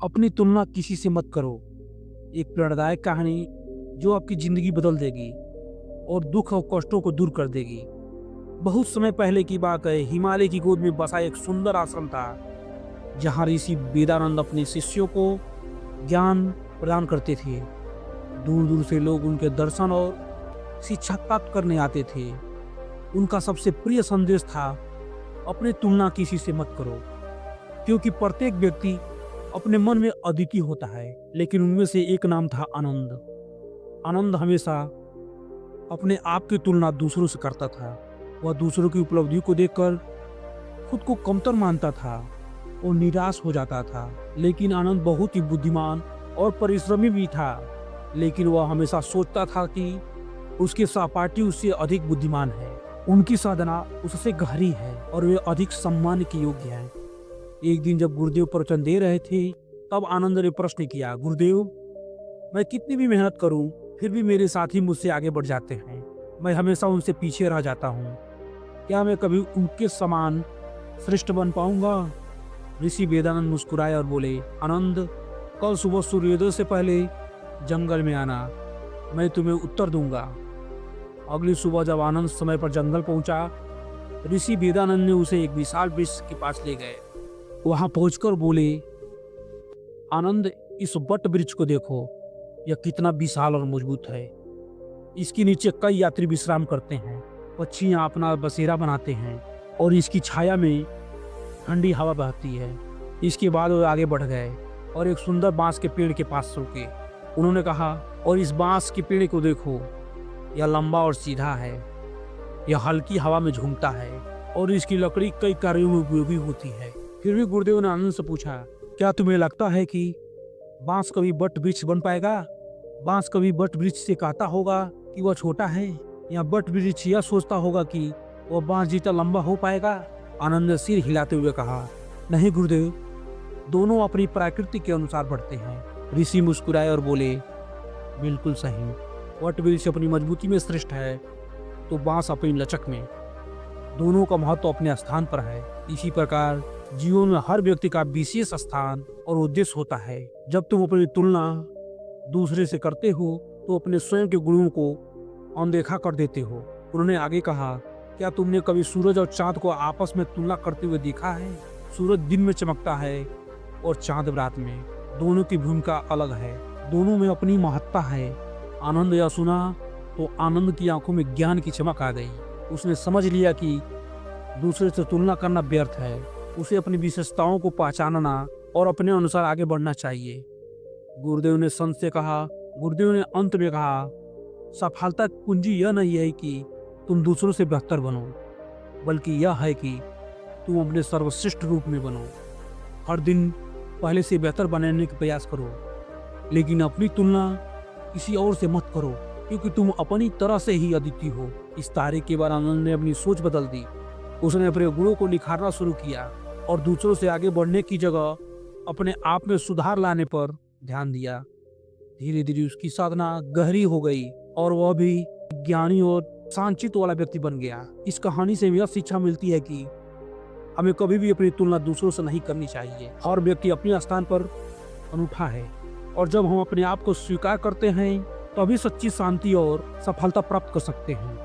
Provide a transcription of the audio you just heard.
अपनी तुलना किसी से मत करो। एक प्रेरणादायक कहानी जो आपकी ज़िंदगी बदल देगी और दुख और कष्टों को दूर कर देगी। बहुत समय पहले की बात है, हिमालय की गोद में बसा एक सुंदर आश्रम था, जहाँ ऋषि वेदानंद अपने शिष्यों को ज्ञान प्रदान करते थे। दूर दूर से लोग उनके दर्शन और शिक्षा प्राप्त करने आते थे। उनका सबसे प्रिय संदेश था, अपनी तुलना किसी से मत करो, क्योंकि प्रत्येक व्यक्ति अपने मन में अद्वितीय होता है। लेकिन उनमें से एक नाम था आनंद। आनंद हमेशा अपने आप की तुलना दूसरों से करता था। वह दूसरों की उपलब्धियों को देखकर खुद को कमतर मानता था और निराश हो जाता था। लेकिन आनंद बहुत ही बुद्धिमान और परिश्रमी भी था। लेकिन वह हमेशा सोचता था कि उसके सहपाठी उससे अधिक बुद्धिमान है, उनकी साधना उससे गहरी है और वे अधिक सम्मान के योग्य हैं। एक दिन जब गुरुदेव प्रवचन दे रहे थे, तब आनंद ने प्रश्न किया, गुरुदेव, मैं कितनी भी मेहनत करूं, फिर भी मेरे साथी मुझसे आगे बढ़ जाते हैं। मैं हमेशा उनसे पीछे रह जाता हूं। क्या मैं कभी उनके समान श्रेष्ठ बन पाऊंगा? ऋषि वेदानंद मुस्कुराए और बोले, आनंद, कल सुबह सूर्योदय से पहले जंगल में आना, मैं तुम्हें उत्तर दूंगा। अगली सुबह जब आनंद समय पर जंगल पहुंचा, ऋषि वेदानंद ने उसे एक विशाल वृक्ष के पास ले गए। वहां पहुंचकर बोले, आनंद, इस वट वृक्ष को देखो, यह कितना विशाल और मजबूत है। इसके नीचे कई यात्री विश्राम करते हैं, पक्षियां अपना बसेरा बनाते हैं और इसकी छाया में ठंडी हवा बहती है। इसके बाद वो आगे बढ़ गए और एक सुंदर बांस के पेड़ के पास रुके। उन्होंने कहा, और इस बांस के पेड़ को देखो, यह लंबा और सीधा है, यह हल्की हवा में झूमता है और इसकी लकड़ी कई कार्यों में उपयोगी होती है। फिर भी गुरुदेव ने आनंद से पूछा, क्या तुम्हें लगता है कि बांस कभी वट वृक्ष बन पाएगा? बांस कभी वट वृक्ष से कहता होगा कि वह छोटा है, या वट वृक्ष यह सोचता होगा कि वह बांस जितना लंबा हो पाएगा? आनंद ने सिर हिलाते हुए कहा, नहीं गुरुदेव, दोनों अपनी प्रकृति के अनुसार बढ़ते हैं। ऋषि मुस्कुराए और बोले, बिल्कुल सही। वट वृक्ष अपनी मजबूती में श्रेष्ठ है, तो बांस अपनी लचक में। दोनों का महत्व अपने स्थान पर है। इसी प्रकार जीवन में हर व्यक्ति का विशेष स्थान और उद्देश्य होता है। जब तुम अपनी तुलना दूसरे से करते हो, तो अपने स्वयं के गुणों को अनदेखा कर देते हो। उन्होंने आगे कहा, क्या तुमने कभी सूरज और चांद को आपस में तुलना करते हुए देखा है? सूरज दिन में चमकता है और चांद रात में। दोनों की भूमिका अलग है, दोनों में अपनी महत्ता है। आनंद यह सुना तो आनंद की आंखों में ज्ञान की चमक आ गई। उसने समझ लिया कि दूसरे से तुलना करना व्यर्थ है। उसे अपनी विशेषताओं को पहचानना और अपने अनुसार आगे बढ़ना चाहिए। गुरुदेव ने संत से कहा, गुरुदेव ने अंत में कहा, सफलता की कुंजी यह नहीं है कि तुम दूसरों से बेहतर बनो, बल्कि यह है कि तुम अपने सर्वश्रेष्ठ रूप में बनो। हर दिन पहले से बेहतर बनने का प्रयास करो, लेकिन अपनी तुलना किसी और से मत करो, क्योंकि तुम अपनी तरह से ही अद्वितीय हो। इस तारे के बाद आनंद ने अपनी सोच बदल दी। उसने अपने गुणों को निखारना शुरू किया और दूसरों से आगे बढ़ने की जगह अपने आप में सुधार लाने पर ध्यान दिया। धीरे धीरे उसकी साधना गहरी हो गई और वह भी ज्ञानी और शांतचित्त वाला व्यक्ति बन गया। इस कहानी से यह शिक्षा मिलती है कि हमें कभी भी अपनी तुलना दूसरों से नहीं करनी चाहिए। हर व्यक्ति अपने स्थान पर अनूठा है, और जब हम अपने आप को स्वीकार करते हैं, तभी सच्ची शांति और सफलता प्राप्त कर सकते हैं।